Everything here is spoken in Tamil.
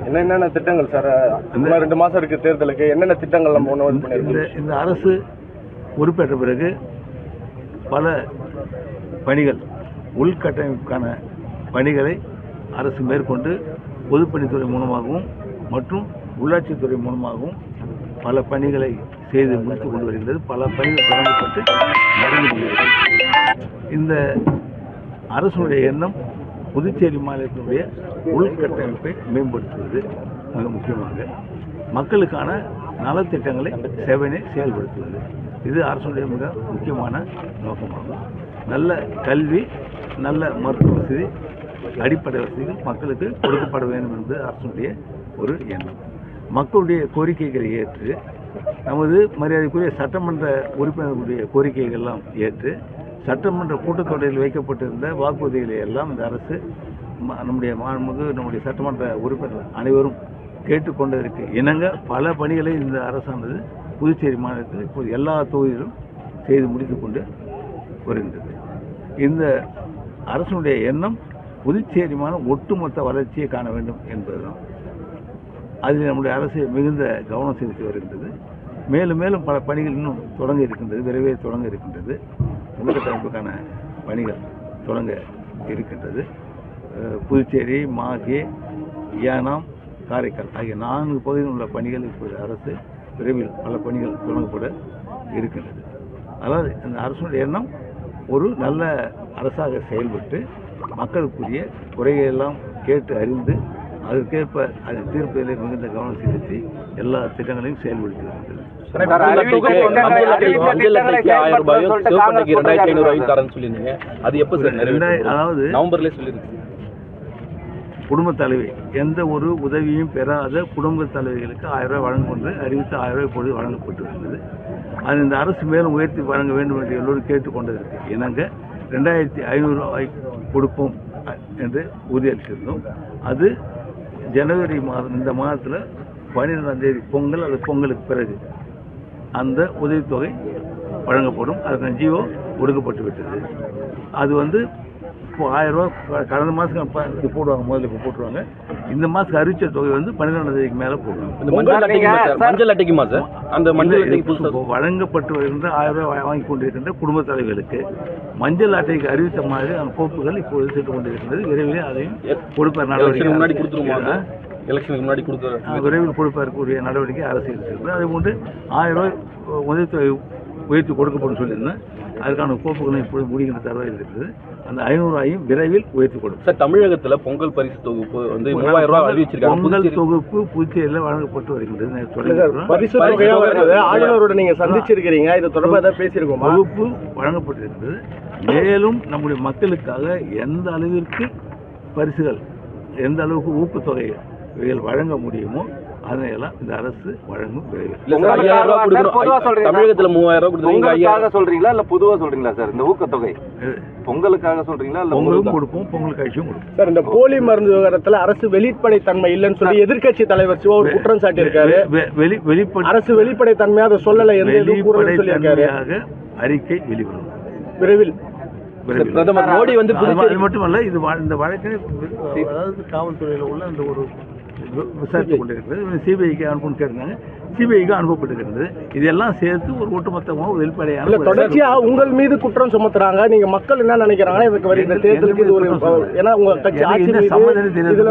என்னென்ன திட்டங்கள் சார்? இன்னும் 2 மாதம் இருக்குது தேர்தலுக்கு, என்னென்ன திட்டங்கள் நம்ம ஒன்று பண்ணியிருக்கோம்? இந்த அரசு பொறுப்பேற்ற பிறகு பல பணிகள், உள்கட்டமைப்புக்கான பணிகளை அரசு மேற்கொண்டு பொதுப்பணித்துறை மூலமாகவும் மற்றும் உள்ளாட்சித்துறை மூலமாகவும் பல பணிகளை செய்து முடித்து கொண்டு வருகிறது. பல பணிகள் தொடங்கப்பட்டு நடந்து கொண்டிருக்கிறது. இந்த அரசுடைய எண்ணம் புதுச்சேரி மாநிலத்தினுடைய உள்கட்டமைப்பை மேம்படுத்துவது, மிக முக்கியமாக மக்களுக்கான நலத்திட்டங்களை சேவனை செயல்படுத்துவது, இது அரசுடைய மிக முக்கியமான நோக்கமாகும். நல்ல கல்வி, நல்ல மருத்துவ வசதி, அடிப்படை வசதிகள் மக்களுக்கு கொடுக்கப்பட வேண்டும் என்பது அரசுடைய ஒரு எண்ணம். மக்களுடைய கோரிக்கைகளை ஏற்று, நமது மரியாதைக்குரிய சட்டமன்ற உறுப்பினர்களுடைய கோரிக்கைகள்லாம் ஏற்று சட்டமன்ற கூட்டத்தொடரில் வைக்கப்பட்டிருந்த வாக்குறுதிகளை எல்லாம் இந்த அரசு நம்முடைய சட்டமன்ற உறுப்பினர்கள் அனைவரும் கேட்டுக்கொண்டதற்கு இணங்க பல பணிகளை இந்த அரசானது புதுச்சேரி மாநிலத்தில் இப்போது எல்லா தொகுதியிலும் செய்து முடித்து கொண்டு வருகின்றது. இந்த அரசுடைய எண்ணம் புதுச்சேரி மாநிலம் ஒட்டுமொத்த வளர்ச்சியை காண வேண்டும் என்பதுதான். அதில் நம்முடைய அரசு மிகுந்த கவனம் செலுத்தி வருகின்றது. மேலும் மேலும் பல பணிகள் இன்னும் தொடங்க இருக்கின்றது, விரைவில் தொடங்க இருக்கின்றது. உள்கட்டமைப்புக்கான பணிகள் தொடங்க இருக்கின்றது. புதுச்சேரி, மாஹே, ஏனாம், காரைக்கால் ஆகிய 4 பகுதியில் உள்ள பணிகள் இப்போது அரசு விரைவில் பல பணிகள் தொடங்கப்பட இருக்கின்றது. அதாவது இந்த அரசுடைய எண்ணம் ஒரு நல்ல அரசாக செயல்பட்டு மக்களுக்குரிய குறைகளெல்லாம் கேட்டு அறிந்து அதற்கேற்ப அதை தீர்ப்பதிலே மிகுந்த கவனம் செலுத்தி எல்லா திட்டங்களையும் செயல்படுத்தி வருகிறது. அதாவது குடும்ப தலைவி எந்த ஒரு உதவியும் பெறாத குடும்ப தலைவிகளுக்கு 1000 ரூபாய் வழங்கும் என்று அறிவித்து 1000 ரூபாய் இப்பொழுது வழங்கப்பட்டு வருகிறது. அது இந்த அரசு மேலும் உயர்த்தி வழங்க வேண்டும் என்று எல்லோரும் கேட்டுக்கொண்டதற்கு இணங்க 2500 ரூபாய் கொடுப்போம் என்று உறுதியளித்திருந்தோம். அது ஜனவரி மாதம், இந்த மாதத்தில் 12ஆம் தேதி பொங்கல் அல்லது பொங்கலுக்கு பிறகு அந்த உதவித்தொகை வழங்கப்படும். அதுக்கான ஜியோ கொடுக்கப்பட்டு விட்டது. அது இப்போ 1000 ரூபா கடந்த மாதத்துக்கு போடுவாங்க, முதல்ல இப்போ போட்டுருவாங்க. இந்த மாதத்துக்கு அறிவிச்ச தொகை 12ஆம் தேதிக்கு மேலே போடுவாங்க. மஞ்சள் அட்டைக்குமா சார்? அந்த மஞ்சள் அட்டைக்கு வழங்கப்பட்டு வருகின்ற 1000 ரூபாய் வாங்கி கொண்டிருக்கின்ற குடும்ப தலைவர்களுக்கு மஞ்சள் அட்டைக்கு அறிவித்த மாதிரி அந்த கோப்புகள் இப்போது சென்று கொண்டிருக்கின்றது. விரைவில் அதையும் கொடுப்பார் நடவடிக்கை விரைவில் கொடுப்பதற்குரிய நடவடிக்கை அரசு இருக்கிறது. அதே போன்று 1000 ரூபாய் உதவித்தொகை உயர்த்தி கொடுக்கப்படும் சொல்லியிருந்தேன். அதுக்கான கோப்புகளும் இப்போது முடிகின்ற தருவாயில் இருக்குது. அந்த 500 ரூபாயும் விரைவில் உயர்த்தி கொடுக்கும். சார், தமிழகத்தில் பொங்கல் பரிசு தொகுப்பு 3000 ரூபாய் அறிவிச்சிருக்காங்க. பொங்கல் தொகுப்பு புதுச்சேரியில் வழங்கப்பட்டு வருகின்றது. ஆளுநரோட நீங்க சந்திச்சிருக்கிறீங்க, இது தொடர்பாக ஏதாவது பேசியிருக்கோம்? தொகுப்பு வழங்கப்பட்டிருக்கிறது. மேலும் நம்முடைய மக்களுக்காக எந்த அளவிற்கு பரிசுகள், எந்த அளவுக்கு ஊக்கத்தொகைகள் வழங்க முடியுமோ அதனையெல்லாம் இந்த அரசு வழங்கும். தமிழகத்தில் 3000 ரூபாய் சொல்றீங்களா இல்ல பொதுவா சொல்றீங்களா சார்? இந்த ஊக்கத்தொகை பொங்கலுக்காக சொல்றீங்களா இல்ல பொங்கலுக்கும் கொடுப்போம், பொங்கல் காட்சியும் கொடுப்போம். சார், இந்த போலி மருந்து விவகாரத்தில் அரசு வெளிப்படை தன்மை இல்லைன்னு சொல்லி எதிர்க்கட்சி தலைவர் சிவா ஒரு குற்றம் சாட்டியிருக்காரு. அரசு வெளிப்படை தன்மையாக அதை சொல்லலை, எந்த சொல்லியிருக்காரு. அறிக்கை வெளிவரும் விரைவில். பிரதமர் மோடி அது மட்டுமல்ல, இது இந்த வழக்கை அதாவது காவல்துறையில் உள்ள அந்த ஒரு விசாரித்து கொண்டிருக்கிறது. சிபிஐக்கு அனுப்பணும்னு கேட்டாங்க, சிபிஐக்கு அனுப்பப்பட்டிருக்கிறது. இதெல்லாம் சேர்த்து ஒரு ஒட்டுமொத்தமாக வெளிப்படையான தொடர்ச்சியா உங்கள் மீது குற்றம் சுமத்துறாங்க. நீங்க மக்கள் என்ன நினைக்கிறாங்கன்னா, இதுக்கு வருகிற தேர்தலுக்கு இது ஒரு, ஏன்னா உங்க கட்சி ஆட்சி இதுல